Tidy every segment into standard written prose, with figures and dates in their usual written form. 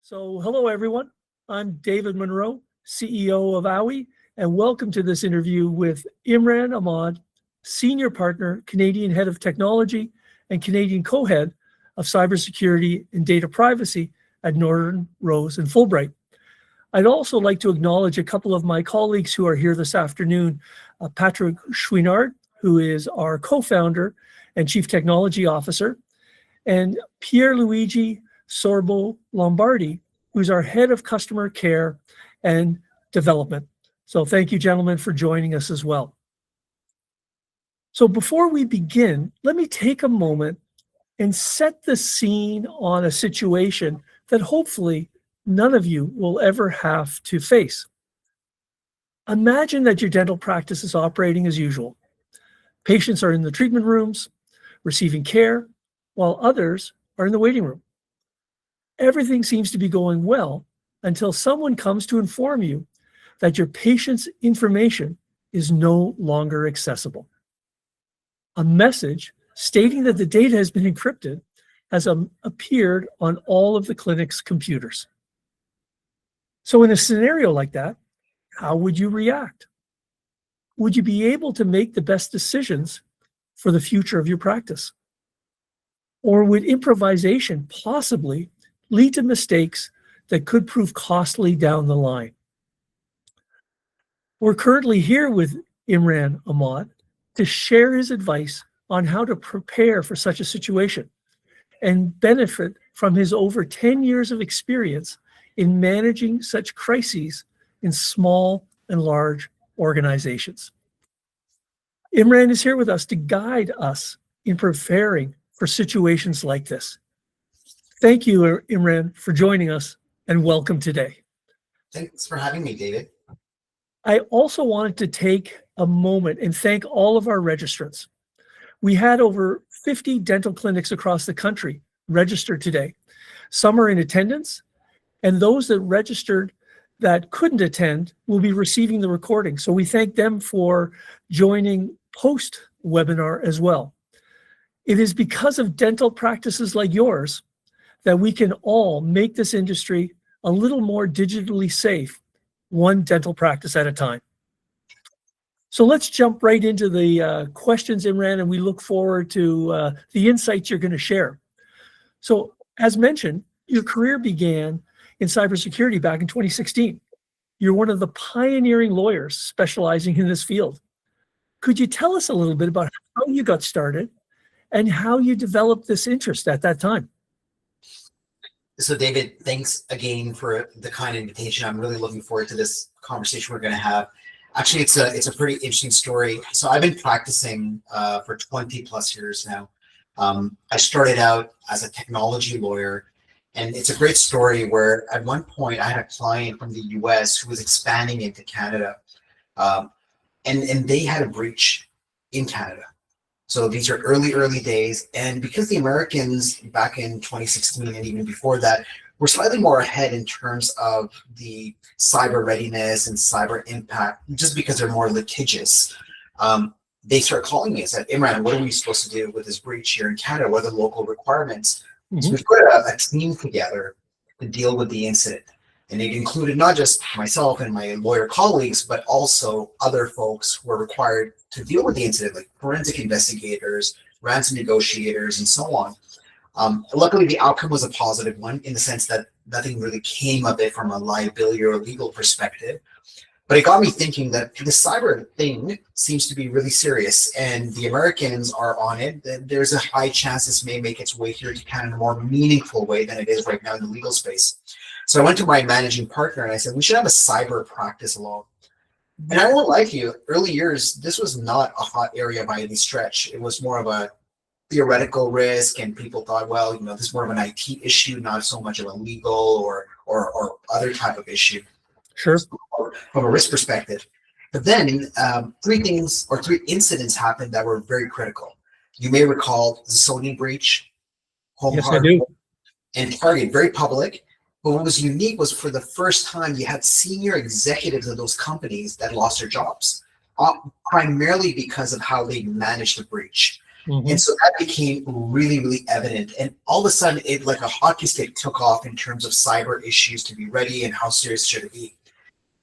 So, hello everyone. I'm David Monroe, CEO of Awee, and welcome to this interview with Imran Ahmad, Senior Partner, Canadian Head of Technology, and Canadian Co-Head of Cybersecurity and Data Privacy at Northern Rose and Fulbright. I'd also like to acknowledge a couple of my colleagues who are here this afternoon, Patrick Chouinard, who is our co-founder and Chief Technology Officer, and Pierluigi Sorbo Lombardi, who's our Head of Customer Care and Development. So thank you, gentlemen, for joining us as well. So before we begin, let me take a moment and set the scene on a situation that hopefully none of you will ever have to face. Imagine that your dental practice is operating as usual. Patients are in the treatment rooms, receiving care, while others are in the waiting room. Everything seems to be going well until someone comes to inform you that your patient's information is no longer accessible. A message stating that the data has been encrypted has appeared on all of the clinic's computers. So in a scenario like that, how would you react? Would you be able to make the best decisions for the future of your practice? Or would improvisation possibly lead to mistakes that could prove costly down the line? We're currently here with Imran Ahmad to share his advice on how to prepare for such a situation and benefit from his over 10 years of experience in managing such crises in small and large organizations. Imran is here with us to guide us in preparing for situations like this. Thank you, Imran, for joining us, and welcome today. Thanks for having me, David. I also wanted to take a moment and thank all of our registrants. We had over 50 dental clinics across the country registered today. Some are in attendance, and those that registered that couldn't attend will be receiving the recording. So we thank them for joining post-webinar as well. It is because of dental practices like yours that we can all make this industry a little more digitally safe, one dental practice at a time. So let's jump right into the questions, Imran, and we look forward to the insights you're going to share. So as mentioned, your career began in cybersecurity back in 2016. You're one of the pioneering lawyers specializing in this field. Could you tell us a little bit about how you got started and how you developed this interest at that time? So David, thanks again for the kind invitation. I'm really looking forward to this conversation we're going to have. Actually, it's a pretty interesting story. So I've been practicing for 20 plus years now. I started out as a technology lawyer, and it's a great story where at one point I had a client from the US who was expanding into Canada, and they had a breach in Canada. So these are early days. And because the Americans back in 2016 and even before that were slightly more ahead in terms of the cyber readiness and cyber impact, just because they're more litigious, they started calling me and said, Imran, what are we supposed to do with this breach here in Canada? What are the local requirements? Mm-hmm. So we put a team together to deal with the incident. And it included not just myself and my lawyer colleagues, but also other folks who were required to deal with the incident, like forensic investigators, ransom negotiators, and so on. Luckily, the outcome was a positive one in the sense that nothing really came of it from a liability or legal perspective. But it got me thinking that the cyber thing seems to be really serious, and the Americans are on it. There's a high chance this may make its way here to Canada in a more meaningful way than it is right now in the legal space. So I went to my managing partner and I said, we should have a cyber practice law. And I won't lie to you, early years, this was not a hot area by any stretch. It was more of a theoretical risk, and people thought, well, you know, this is more of an IT issue, not so much of a legal or other type of issue. Sure. From a risk perspective. But then three incidents happened that were very critical. You may recall the Sony breach, Home Yes, Hardware, I do. and Target, very public. But what was unique was for the first time, you had senior executives of those companies that lost their jobs, primarily because of how they managed the breach. And so that became really, really evident. And all of a sudden, it like a hockey stick took off in terms of cyber issues to be ready and how serious should it be.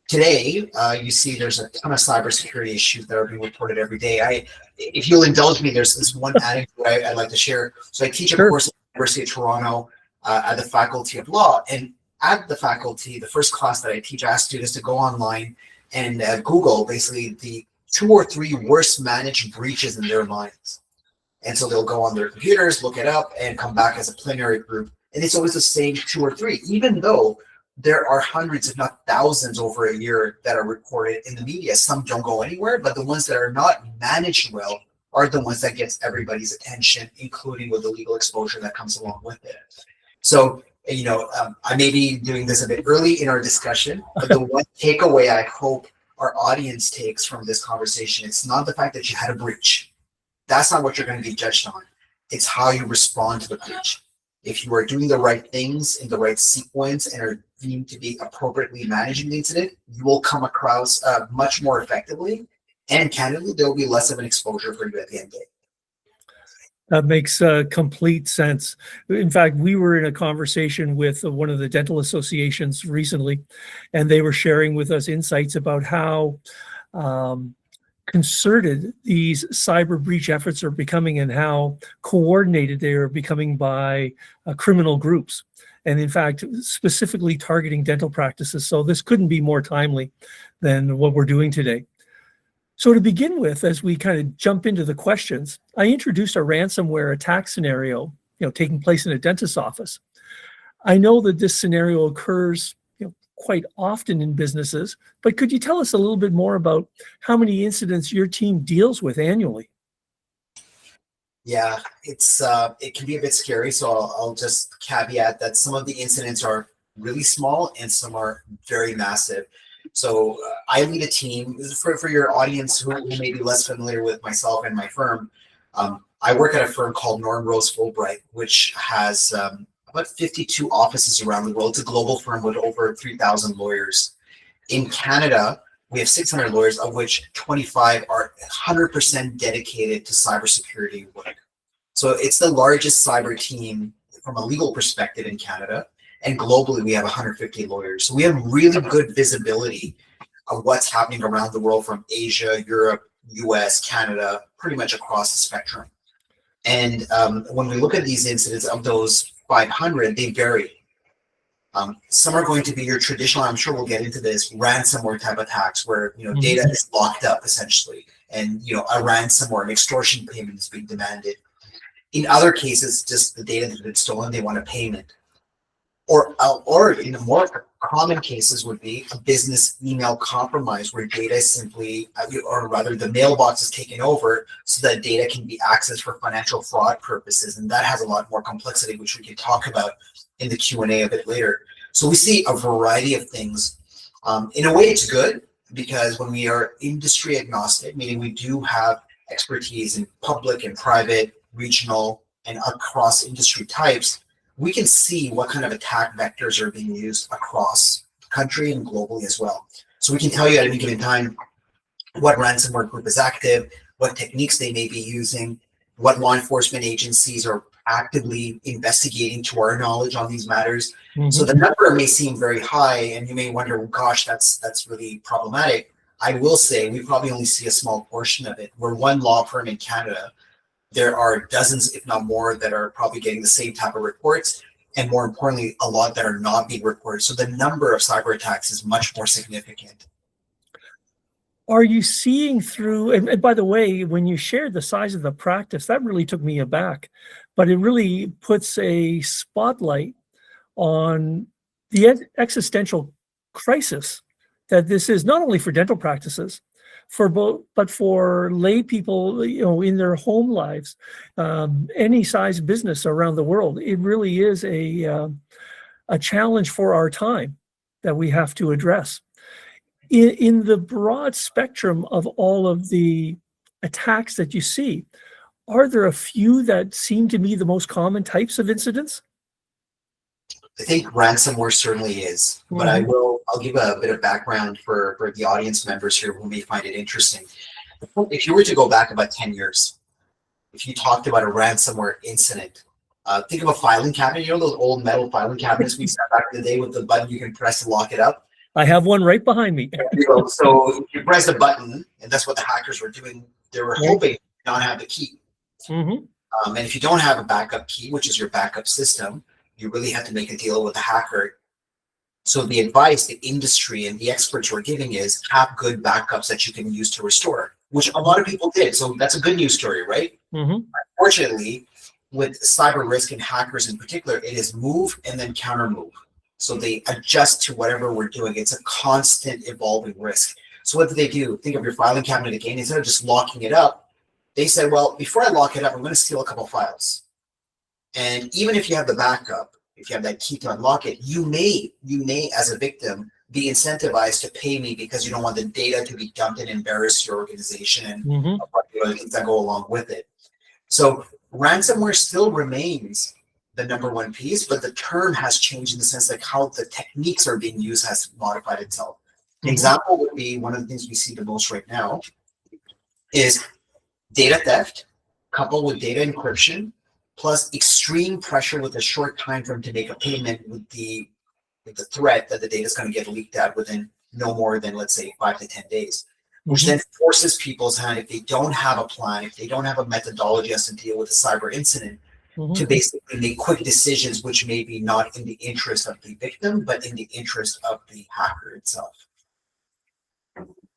Today, you see there's a ton of cybersecurity issues that are being reported every day. If you'll indulge me, there's this one anecdote I'd like to share. So I teach a course at the University of Toronto at the Faculty of Law. And at the faculty, the first class that I teach, I ask students to go online and Google basically the 2 or 3 worst managed breaches in their minds. And so they'll go on their computers, look it up, and come back as a plenary group. And it's always the same 2 or 3, even though there are hundreds, if not thousands over a year that are reported in the media. Some don't go anywhere, but the ones that are not managed well are the ones that gets everybody's attention, including with the legal exposure that comes along with it. So, I may be doing this a bit early in our discussion, but the one takeaway I hope our audience takes from this conversation, it's not the fact that you had a breach. That's not what you're going to be judged on. It's how you respond to the breach. If you are doing the right things in the right sequence and are deemed to be appropriately managing the incident, you will come across much more effectively. And candidly, there will be less of an exposure for you at the end of the day. That makes complete sense. In fact, we were in a conversation with one of the dental associations recently, and they were sharing with us insights about how concerted these cyber breach efforts are becoming and how coordinated they are becoming by criminal groups. And in fact, specifically targeting dental practices. So this couldn't be more timely than what we're doing today. So to begin with, as we kind of jump into the questions, I introduced a ransomware attack scenario, taking place in a dentist's office. I know that this scenario occurs, quite often in businesses, but could you tell us a little bit more about how many incidents your team deals with annually? Yeah, it can be a bit scary. So I'll just caveat that some of the incidents are really small and some are very massive. So I lead a team for your audience who may be less familiar with myself and my firm. I work at a firm called Norm Rose Fulbright, which has about 52 offices around the world. It's a global firm with over 3,000 lawyers. In Canada, we have 600 lawyers, of which 25 are 100% dedicated to cybersecurity work. So it's the largest cyber team from a legal perspective in Canada. And globally, we have 150 lawyers. So we have really good visibility of what's happening around the world from Asia, Europe, US, Canada, pretty much across the spectrum. And when we look at these incidents, of those 500, they vary. Some are going to be your traditional, I'm sure we'll get into this, ransomware type attacks where data is locked up essentially, and a ransom or an extortion payment is being demanded. In other cases, just the data that's been stolen, they want a payment. Or in more common cases would be a business email compromise where data is simply, or rather the mailbox is taken over so that data can be accessed for financial fraud purposes. And that has a lot more complexity, which we can talk about in the Q&A a bit later. So we see a variety of things. In a way, it's good because when we are industry agnostic, meaning we do have expertise in public and private, regional, and across industry types, we can see what kind of attack vectors are being used across the country and globally as well. So we can tell you at any given time what ransomware group is active, what techniques they may be using, what law enforcement agencies are actively investigating to our knowledge on these matters. So the number may seem very high and you may wonder, well, gosh, that's really problematic. I will say we probably only see a small portion of it. We're one law firm in Canada. There are dozens, if not more, that are probably getting the same type of reports. And more importantly, a lot that are not being reported. So the number of cyber attacks is much more significant. Are you seeing through, and by the way, when you shared the size of the practice, that really took me aback, but it really puts a spotlight on the existential crisis that this is, not only for dental practices, but for lay people, in their home lives, any size business around the world. It really is a challenge for our time that we have to address. In the broad spectrum of all of the attacks that you see, are there a few that seem to be the most common types of incidents? I think ransomware certainly is, but I'll give a bit of background for the audience members here who may find it interesting. If you were to go back about 10 years, if you talked about a ransomware incident, think of a filing cabinet. You know those old metal filing cabinets we had back in the day with the button you can press to lock it up? I have one right behind me. So if you press the button, and that's what the hackers were doing. They were hoping to not have the key. Mm-hmm. And if you don't have a backup key, which is your backup system, you really have to make a deal with the hacker. So the advice the industry and the experts were giving is have good backups that you can use to restore, which a lot of people did. So that's a good news story, right? Mm-hmm. Unfortunately, with cyber risk and hackers in particular, it is move and then counter move. So they adjust to whatever we're doing. It's a constant evolving risk. So what did they do? Think of your filing cabinet again. Instead of just locking it up, they said, well, before I lock it up, I'm going to steal a couple files. And even if you have the backup, if you have that key to unlock it, you may, as a victim, be incentivized to pay me because you don't want the data to be dumped and embarrass your organization and other things that go along with it. So ransomware still remains the number one piece, but the term has changed in the sense like how the techniques are being used has modified itself. An example would be one of the things we see the most right now is data theft coupled with data encryption plus extreme pressure with a short time frame to make a payment with the threat that the data is going to get leaked out within no more than, let's say, 5 to 10 days, which then forces people's hand, if they don't have a plan, if they don't have a methodology as to deal with a cyber incident, to basically make quick decisions, which may be not in the interest of the victim, but in the interest of the hacker itself.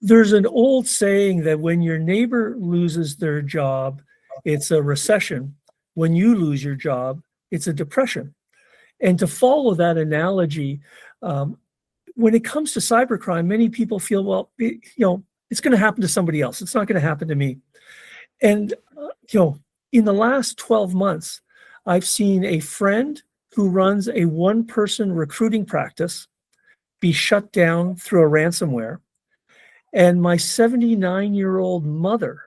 There's an old saying that when your neighbor loses their job, it's a recession. When you lose your job, it's a depression. And to follow that analogy, when it comes to cybercrime, many people feel, well, it's going to happen to somebody else. It's not going to happen to me. And, in the last 12 months, I've seen a friend who runs a one-person recruiting practice be shut down through a ransomware, and my 79-year-old mother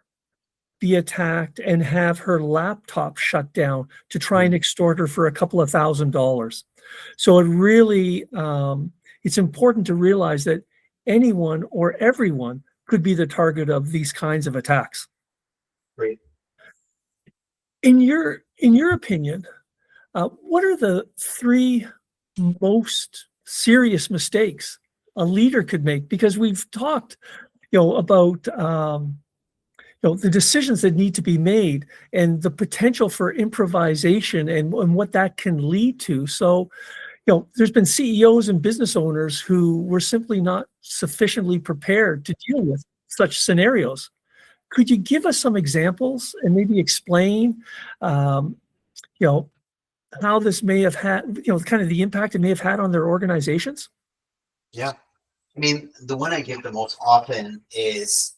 be attacked and have her laptop shut down to try and extort her for a couple of $1,000s. So it really, it's important to realize that anyone or everyone could be the target of these kinds of attacks. Great. In your opinion, what are the 3 most serious mistakes a leader could make? Because we've talked, about the decisions that need to be made and the potential for improvisation and what that can lead to. So, there's been CEOs and business owners who were simply not sufficiently prepared to deal with such scenarios. Could you give us some examples and maybe explain, how this may have had, kind of the impact it may have had on their organizations? Yeah. I mean, the one I give the most often is,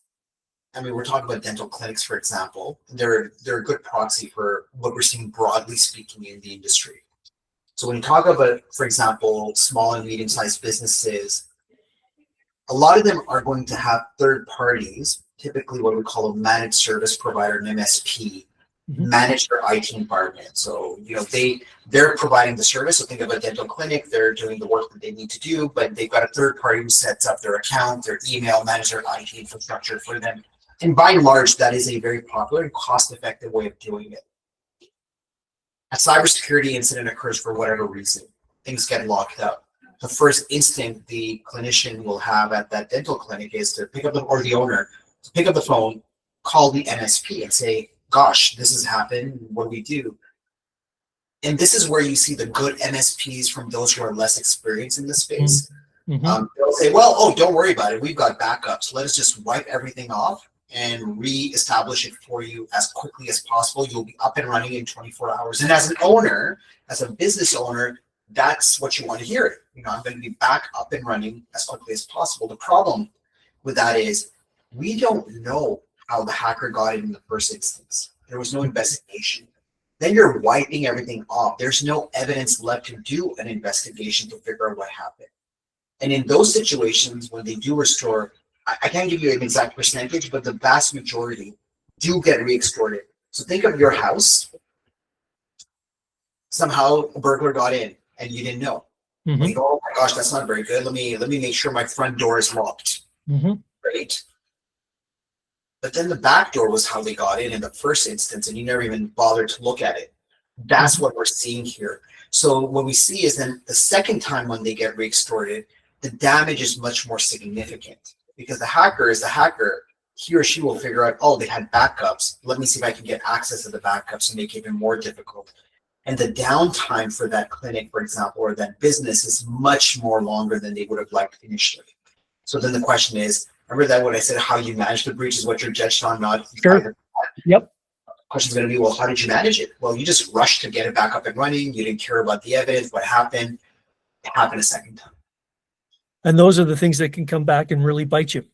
we're talking about dental clinics, for example. They're a good proxy for what we're seeing broadly speaking in the industry. So when you talk about, for example, small and medium-sized businesses, a lot of them are going to have third parties, typically what we call a managed service provider, an MSP, manage their IT environment. So, they're providing the service. So think of a dental clinic, they're doing the work that they need to do, but they've got a third party who sets up their account, their email, manage their IT infrastructure for them. And by and large, that is a very popular and cost-effective way of doing it. A cybersecurity incident occurs for whatever reason. Things get locked up. The first instinct the clinician will have at that dental clinic is to pick up the owner, to pick up the phone, call the MSP and say, gosh, this has happened. What do we do? And this is where you see the good MSPs from those who are less experienced in the space. They'll say, well, don't worry about it. We've got backups. Let us just wipe everything off and re-establish it for you as quickly as possible. You'll be up and running in 24 hours. And as an owner, as a business owner, that's what you want to hear. I'm going to be back up and running as quickly as possible. The problem with that is we don't know how the hacker got it in the first instance. There was no investigation. Then you're wiping everything off. There's no evidence left to do an investigation to figure out what happened. And in those situations, when they do restore, I can't give you an exact percentage, but the vast majority do get re-extorted. So think of your house. Somehow a burglar got in and you didn't know. You go, oh my gosh, that's not very good. Let me make sure my front door is locked. Right? but then the back door was how they got in the first instance, and you never even bothered to look at it. That's what we're seeing here. So what we see is then the second time when they get re-extorted, the damage is much more significant, because the hacker is the hacker. He or she will figure out, oh, they had backups. Let me see if I can get access to the backups and make it even more difficult. And the downtime for that clinic, for example, or that business is much more longer than they would have liked initially. So then the question is, remember that when I said how you manage the breach is what you're judged on, not Sure. Yep. Question's going to be, well, how did you manage it? Well, you just rushed to get it back up and running. You didn't care about the evidence, what happened. It happened a second time. And those are the things that can come back and really bite you.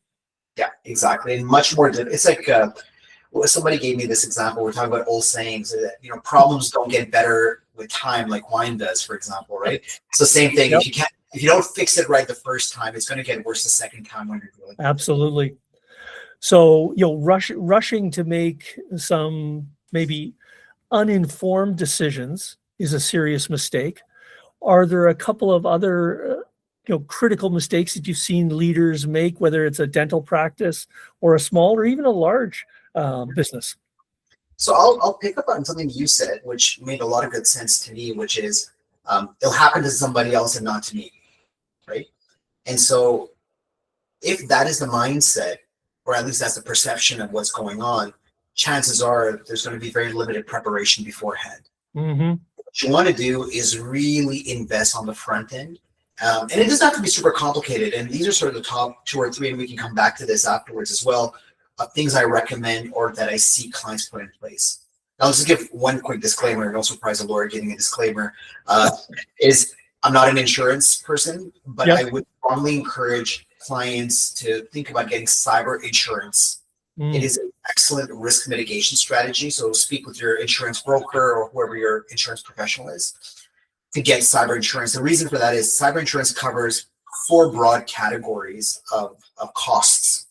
Yeah, exactly. And much more, it's like, somebody gave me this example. We're talking about old sayings that, problems don't get better with time like wine does, for example, right? So same thing. Yep. If you don't fix it right the first time, it's going to get worse the second time when you're doing it. Absolutely. So, rushing to make some maybe uninformed decisions is a serious mistake. Are there a couple of other, critical mistakes that you've seen leaders make, whether it's a dental practice or a small or even a large business? So I'll pick up on something you said, which made a lot of good sense to me, which is it'll happen to somebody else and not to me, right? And so if that is the mindset, or at least that's the perception of what's going on, chances are there's going to be very limited preparation beforehand. Mm-hmm. What you want to do is really invest on the front end. And it doesn't have to be super complicated. And these are sort of the top 2 or 3, and we can come back to this afterwards as well, things I recommend or that I see clients put in place. I'll just give one quick disclaimer. No surprise, a lawyer getting a disclaimer, is I'm not an insurance person, but Yep. I would strongly encourage clients to think about getting cyber insurance. It is an excellent risk mitigation strategy. So speak with your insurance broker or whoever your insurance professional is to get cyber insurance. The reason for that is cyber insurance covers 4 broad categories of costs.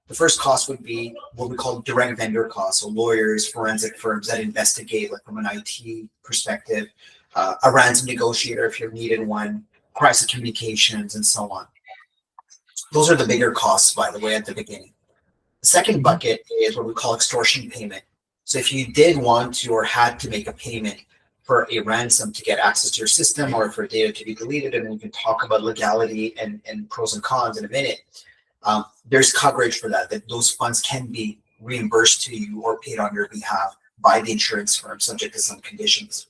The first cost would be what we call direct vendor costs, so lawyers, forensic firms that investigate, like from an IT perspective, a ransom negotiator if you're needed one, crisis communications, and so on. Those are the bigger costs, by the way, at the beginning. The second bucket is what we call extortion payment. So if you did want to or had to make a payment for a ransom to get access to your system or for data to be deleted, and we can talk about legality and pros and cons in a minute, there's coverage for that those funds can be reimbursed to you or paid on your behalf by the insurance firm, subject to some conditions.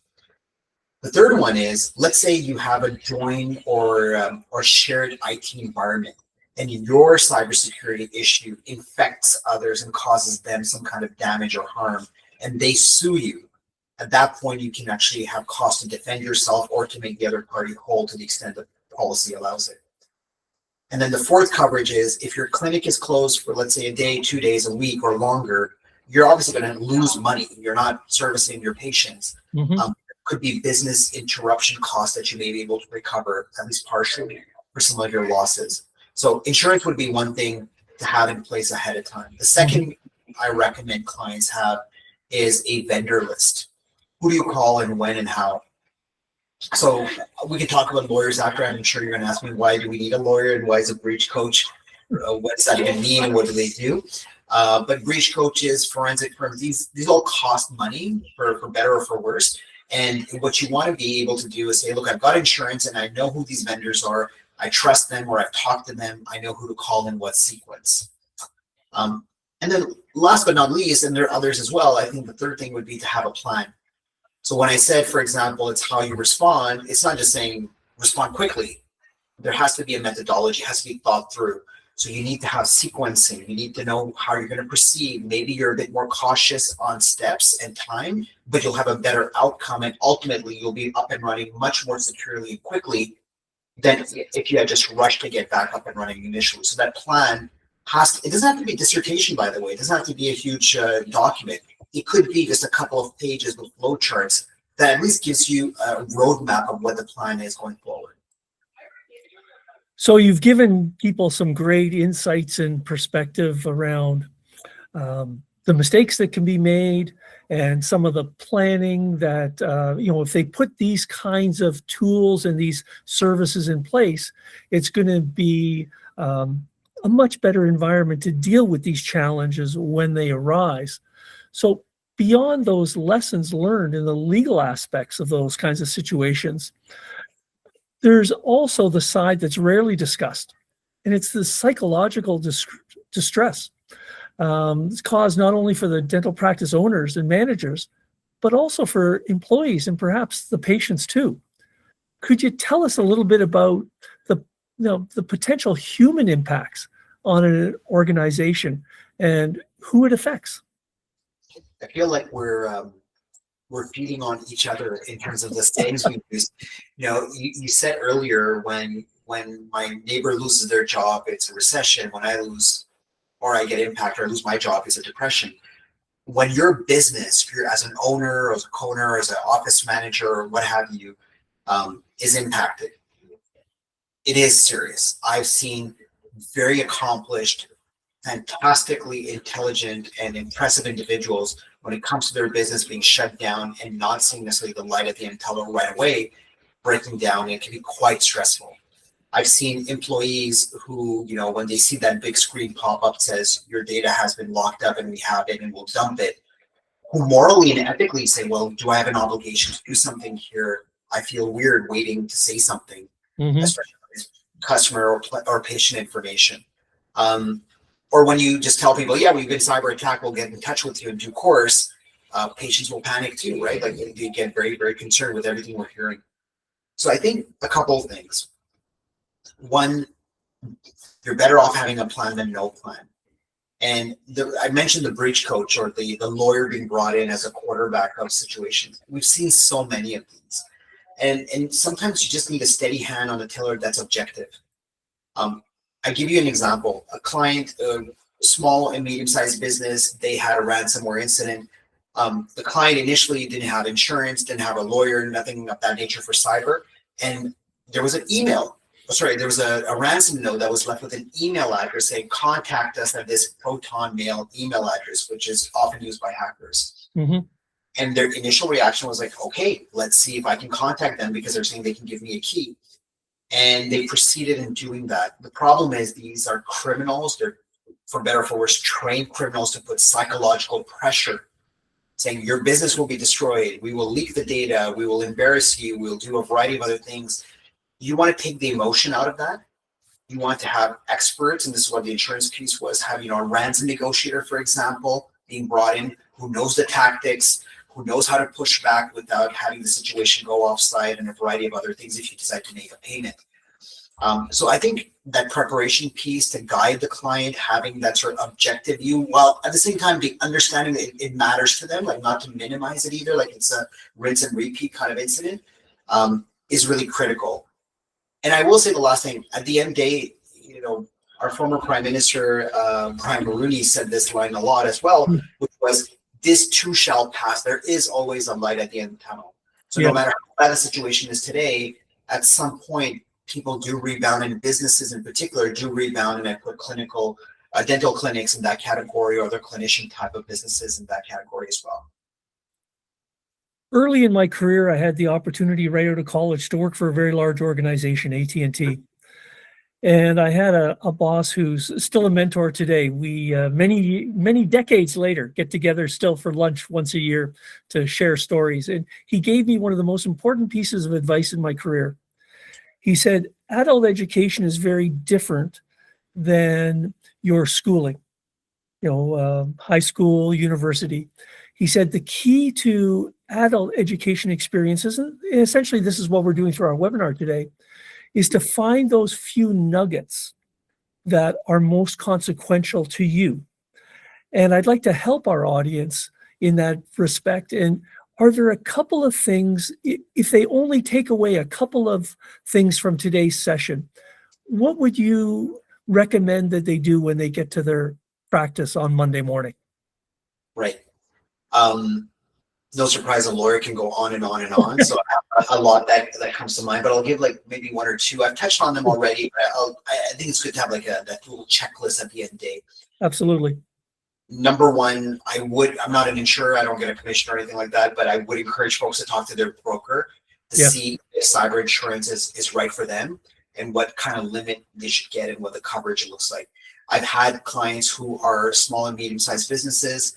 The third one is, let's say you have a joint or shared IT environment, and your cybersecurity issue infects others and causes them some kind of damage or harm, and they sue you. At that point, you can actually have costs to defend yourself or to make the other party whole to the extent that policy allows it. And then the fourth coverage is if your clinic is closed for, let's say, a day, 2 days, a week, or longer, you're obviously going to lose money. You're not servicing your patients. Mm-hmm. Could be business interruption costs that you may be able to recover, at least partially, for some of your losses. So insurance would be one thing to have in place ahead of time. The second I recommend clients have is a vendor list. Who do you call and when and how? So we can talk about lawyers after. I'm sure you're going to ask me, why do we need a lawyer and why is a breach coach? What does that even mean and what do they do? But breach coaches, forensic firms, these all cost money for better or for worse. And what you want to be able to do is say, look, I've got insurance and I know who these vendors are. I trust them or I've talked to them. I know who to call in what sequence. And then last but not least, and there are others as well, I think the third thing would be to have a plan. So when I said, for example, it's how you respond, it's not just saying respond quickly. There has to be a methodology, it has to be thought through. So you need to have sequencing. You need to know how you're going to proceed. Maybe you're a bit more cautious on steps and time, but you'll have a better outcome. And ultimately, you'll be up and running much more securely and quickly than if you had just rushed to get back up and running initially. So that plan it doesn't have to be a dissertation, by the way. It doesn't have to be a huge document. It could be just a couple of pages with flow charts that at least gives you a roadmap of what the plan is going forward. So you've given people some great insights and perspective around the mistakes that can be made and some of the planning that, if they put these kinds of tools and these services in place, it's going to be a much better environment to deal with these challenges when they arise. So beyond those lessons learned in the legal aspects of those kinds of situations, there's also the side that's rarely discussed, and it's the psychological distress. It's caused not only for the dental practice owners and managers, but also for employees and perhaps the patients too. Could you tell us a little bit about the potential human impacts on an organization and who it affects? I feel like we're feeding on each other in terms of the sayings we use. You said earlier, when my neighbor loses their job, it's a recession. When I lose or I get impacted or lose my job, it's a depression. When your business, if you're as an owner, or as a co-owner, as an office manager, or what have you, is impacted, it is serious. I've seen very accomplished, fantastically intelligent and impressive individuals, when it comes to their business being shut down and not seeing necessarily the light at the end of the tunnel right away, breaking down. It can be quite stressful. I've seen employees who, when they see that big screen pop up says your data has been locked up and we have it and we'll dump it, who morally and ethically say, well, do I have an obligation to do something here? I feel weird waiting to say something, especially with customer or patient information. Or when you just tell people, yeah, we've been cyber attacked, we'll get in touch with you in due course, patients will panic too, right? Like they get very, very concerned with everything we're hearing. So I think a couple of things. One, you're better off having a plan than no plan. And I mentioned the breach coach or the lawyer being brought in as a quarterback of situations. We've seen so many of these. And sometimes you just need a steady hand on the tiller that's objective. I give you an example. A client, a small and medium-sized business, they had a ransomware incident. The client initially didn't have insurance, didn't have a lawyer, nothing of that nature for cyber. And there was an email. There was a ransom note that was left with an email address saying, contact us at this Proton Mail email address, which is often used by hackers. And their initial reaction was like, okay, let's see if I can contact them because they're saying they can give me a key. And they proceeded in doing that. The problem is these are criminals. They're, for better or for worse, trained criminals to put psychological pressure, saying your business will be destroyed. We will leak the data. We will embarrass you. We'll do a variety of other things. You want to take the emotion out of that. You want to have experts, and this is what the insurance piece was, having a ransom negotiator, for example, being brought in, who knows the tactics, who knows how to push back without having the situation go offside, and a variety of other things if you decide to make a payment. So I think that preparation piece to guide the client, having that sort of objective view, while at the same time the understanding that it matters to them, like not to minimize it either, like it's a rinse and repeat kind of incident, is really critical. And I will say the last thing, at the end of the day, our former Prime Minister, Brian Mulroney, said this line a lot as well, which was, this too shall pass. There is always a light at the end of the tunnel. So no matter how bad the situation is today, at some point, people do rebound, and businesses in particular do rebound, and I put dental clinics in that category, or other clinician type of businesses in that category as well. Early in my career, I had the opportunity right out of college to work for a very large organization, AT&T. And I had a boss who's still a mentor today. We, many decades later, get together still for lunch once a year to share stories. And he gave me one of the most important pieces of advice in my career. He said, adult education is very different than your schooling, high school, university. He said the key to adult education experiences, and essentially this is what we're doing through our webinar today, is to find those few nuggets that are most consequential to you. And I'd like to help our audience in that respect. And are there a couple of things, if they only take away a couple of things from today's session, what would you recommend that they do when they get to their practice on Monday morning? Right. No surprise, a lawyer can go on and on and on. So I have a lot that comes to mind, but I'll give like maybe one or two. I've touched on them already, but I think it's good to have like that little checklist at the end of the day. Absolutely. Number one, I'm not an insurer. I don't get a commission or anything like that, but I would encourage folks to talk to their broker to see if cyber insurance is right for them and what kind of limit they should get and what the coverage looks like. I've had clients who are small and medium-sized businesses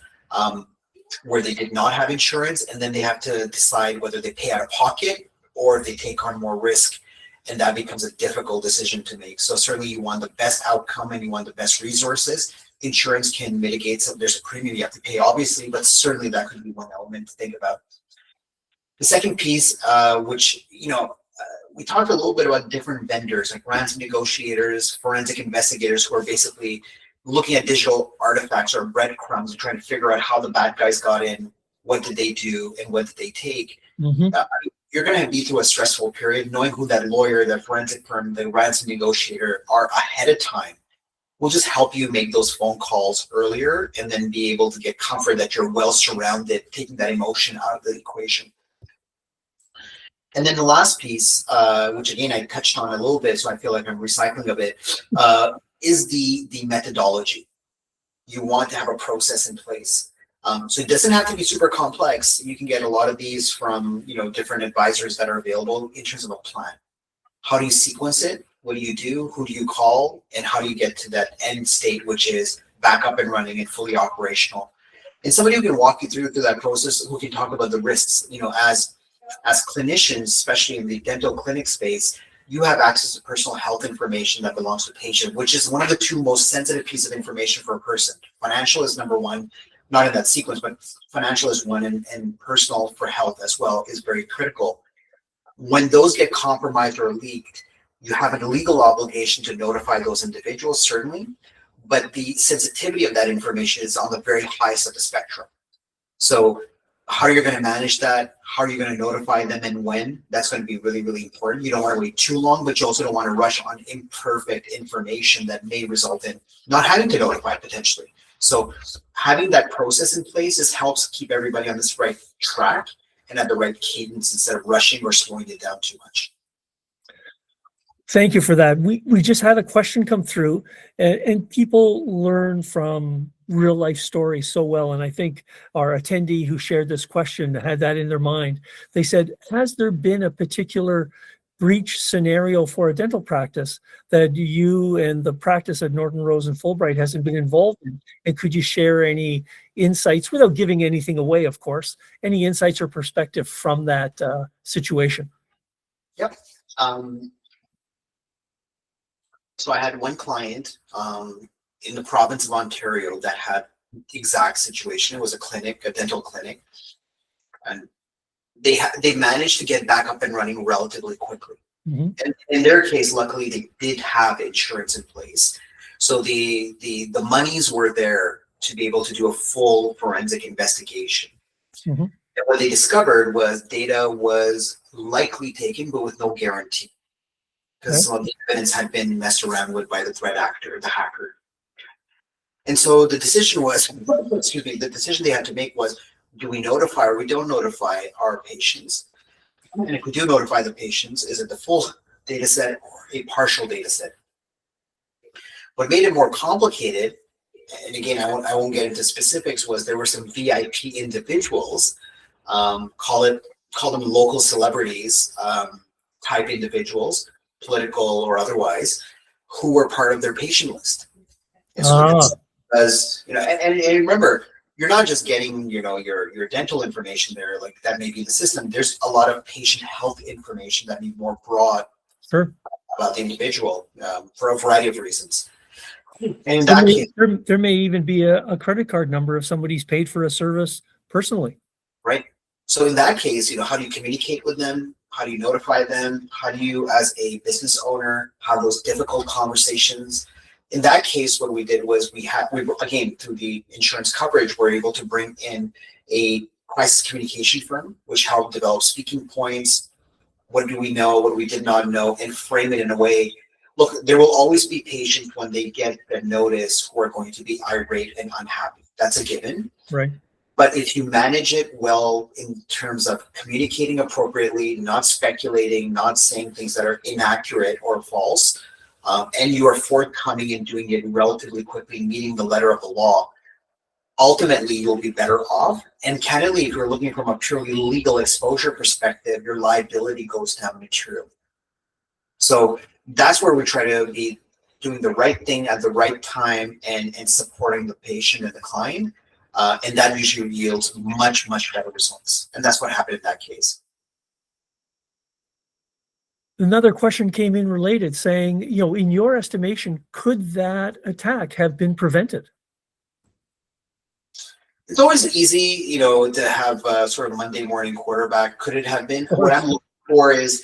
where they did not have insurance, and then they have to decide whether they pay out of pocket or if they take on more risk, and that becomes a difficult decision to make. So certainly you want the best outcome and you want the best resources. Insurance can mitigate some, there's a premium you have to pay, obviously, but certainly that could be one element to think about. The second piece, which, we talked a little bit about different vendors like ransom negotiators, forensic investigators who are basically looking at digital artifacts or breadcrumbs and trying to figure out how the bad guys got in, what did they do, and what did they take. You're going to be through a stressful period. Knowing who that lawyer, that forensic firm, the ransom negotiator are ahead of time will just help you make those phone calls earlier and then be able to get comfort that you're well surrounded, taking that emotion out of the equation. And then the last piece, which again I touched on a little bit, so I feel like I'm recycling a bit, is the methodology. You want to have a process in place. So it doesn't have to be super complex. You can get a lot of these from different advisors that are available in terms of a plan. How do you sequence it? What do you do? Who do you call? And how do you get to that end state, which is back up and running and fully operational? And somebody who can walk you through that process, who can talk about the risks, as clinicians, especially in the dental clinic space, you have access to personal health information that belongs to the patient, which is one of the two most sensitive pieces of information for a person. Financial is number one, not in that sequence, but financial is one, and personal for health as well is very critical. When those get compromised or leaked, you have a legal obligation to notify those individuals, certainly, but the sensitivity of that information is on the very highest of the spectrum. So how you're going to manage that, how are you going to notify them, and when, that's going to be really, really important. You don't want to wait too long, but you also don't want to rush on imperfect information that may result in not having to notify potentially. So having that process in place just helps keep everybody on this right track and at the right cadence instead of rushing or slowing it down too much. Thank you for that. We just had a question come through, and people learn from real life stories so well. And I think our attendee who shared this question had that in their mind. They said, has there been a particular breach scenario for a dental practice that you and the practice at Norton Rose and Fulbright hasn't been involved in? And could you share any insights, without giving anything away, of course, any insights or perspective from that situation? Yep. So I had one client in the province of Ontario that had the exact situation. It was a clinic, a dental clinic, and they managed to get back up and running relatively quickly. And in their case, luckily, they did have insurance in place, so the monies were there to be able to do a full forensic investigation. And what they discovered was data was likely taken, but with no guarantee, because some of the evidence had been messed around with by the threat actor, the hacker. And so the decision was, the decision they had to make was, do we notify or we don't notify our patients? And if we do notify the patients, is it the full data set or a partial data set? What made it more complicated, and again, I won't get into specifics, was there were some VIP individuals, call them local celebrities type individuals, political or otherwise, who were part of their patient list. And so because, and remember, you're not just getting, your dental information there, like that may be the system. There's a lot of patient health information that may be more broad about the individual for a variety of reasons. And in that case, there may even be a credit card number if somebody's paid for a service personally. Right. So in that case, how do you communicate with them? How do you notify them? How do you, as a business owner, have those difficult conversations? In that case, what we did was we again, through the insurance coverage, we're able to bring in a crisis communication firm, which helped develop speaking points. What do we know? What we did not know, and frame it in a way. Look, there will always be patients when they get the notice who are going to be irate and unhappy. That's a given. Right. But if you manage it well in terms of communicating appropriately, not speculating, not saying things that are inaccurate or false, and you are forthcoming and doing it relatively quickly, meeting the letter of the law, ultimately you'll be better off. And candidly, if you're looking from a purely legal exposure perspective, your liability goes down materially. So that's where we try to be doing the right thing at the right time and supporting the patient and the client. And that usually yields much, much better results. And that's what happened in that case. Another question came in related saying, in your estimation, could that attack have been prevented? It's always easy, to have a sort of Monday morning quarterback. Could it have been? What I'm looking for is,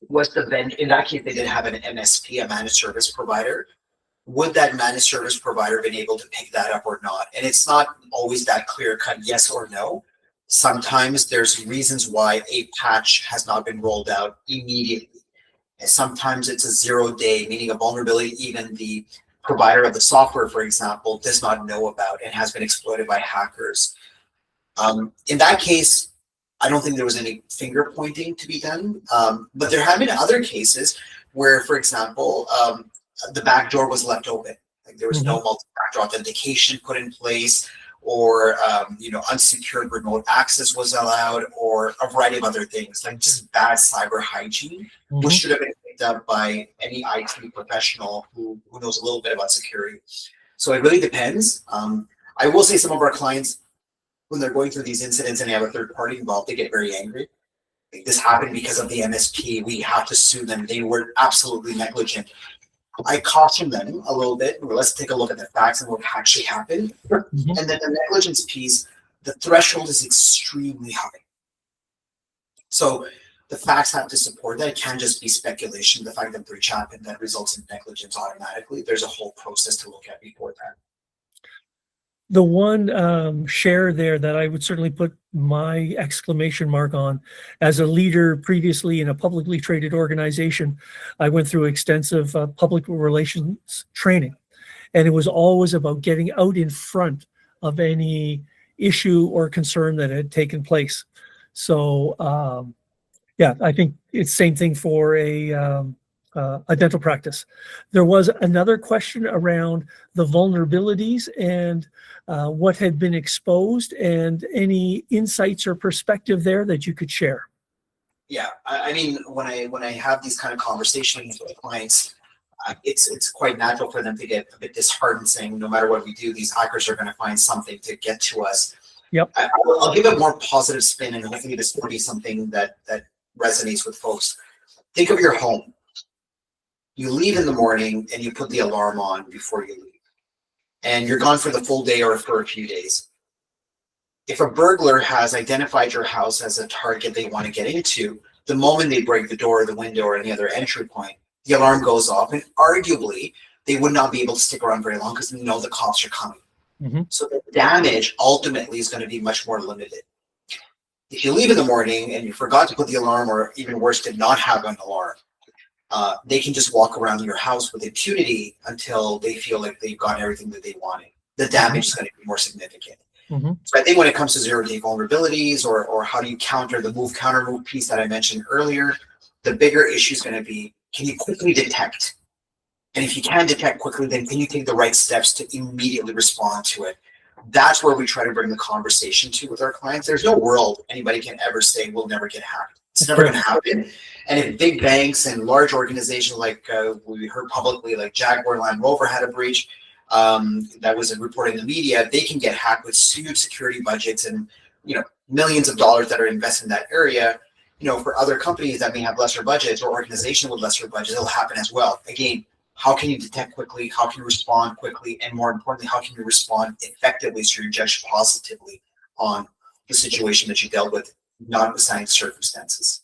was the vendor, in that case, they did have an MSP, a managed service provider. Would that managed service provider have been able to pick that up or not? And it's not always that clear cut yes or no. Sometimes there's reasons why a patch has not been rolled out immediately. And sometimes it's a 0 day, meaning a vulnerability even the provider of the software, for example, does not know about and has been exploited by hackers. In that case, I don't think there was any finger pointing to be done. But there have been other cases where, for example, the back door was left open. Like there was no multi-factor authentication put in place, or unsecured remote access was allowed, or a variety of other things, like just bad cyber hygiene, which should have been picked up by any IT professional who knows a little bit about security. So it really depends. I will say some of our clients, when they're going through these incidents and they have a third party involved, they get very angry. Like, this happened because of the MSP. We have to sue them. They were absolutely negligent. I caution them a little bit. Let's take a look at the facts and what actually happened. And then the negligence piece, the threshold is extremely high. So the facts have to support that. It can't just be speculation. The fact that breach happened that results in negligence automatically. There's a whole process to look at before that. The one share there that I would certainly put my exclamation mark on, as a leader previously in a publicly traded organization, I went through extensive public relations training, and it was always about getting out in front of any issue or concern that had taken place. So yeah, I think it's same thing for a dental practice. There was another question around the vulnerabilities and what had been exposed, and any insights or perspective there that you could share. Yeah, I mean, when I have these kind of conversations with clients, it's quite natural for them to get a bit disheartened, saying no matter what we do, these hackers are going to find something to get to us. Yep. I'll give a more positive spin, and hopefully this will be something that resonates with folks. Think of your home. You leave in the morning and you put the alarm on before you leave, and you're gone for the full day or for a few days. If a burglar has identified your house as a target they want to get into, the moment they break the door or the window or any other entry point, the alarm goes off, and arguably they would not be able to stick around very long because they know the cops are coming. So the damage ultimately is going to be much more limited. If you leave in the morning and you forgot to put the alarm, or even worse, did not have an alarm, they can just walk around your house with impunity until they feel like they've got everything that they wanted. The damage is going to be more significant. So I think when it comes to 0 day vulnerabilities, or how do you counter the move counter move piece that I mentioned earlier, the bigger issue is going to be, can you quickly detect? And if you can detect quickly, then can you take the right steps to immediately respond to it? That's where we try to bring the conversation to with our clients. There's no world anybody can ever say we'll never get hacked. It's never going to happen. And if big banks and large organizations like we heard publicly, like Jaguar Land Rover had a breach that was reported in the media, they can get hacked with huge security budgets and millions of dollars that are invested in that area. For other companies that may have lesser budgets, or organizations with lesser budgets, it'll happen as well. Again, how can you detect quickly? How can you respond quickly? And more importantly, how can you respond effectively so you're judged positively on the situation that you dealt with, notwithstanding circumstances?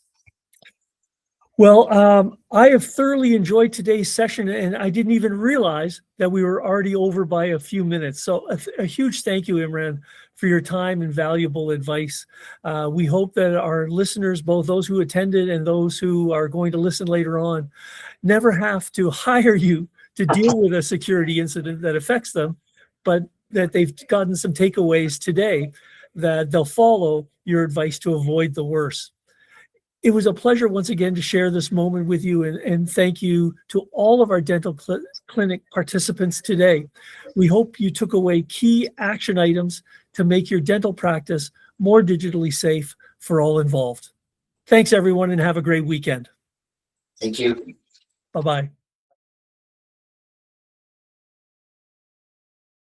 Well, I have thoroughly enjoyed today's session, and I didn't even realize that we were already over by a few minutes. So a huge thank you, Imran, for your time and valuable advice. We hope that our listeners, both those who attended and those who are going to listen later on, never have to hire you to deal with a security incident that affects them, but that they've gotten some takeaways today that they'll follow your advice to avoid the worst. It was a pleasure once again to share this moment with you, and thank you to all of our dental clinic participants today. We hope you took away key action items to make your dental practice more digitally safe for all involved. Thanks, everyone, and have a great weekend. Thank you. Bye-bye.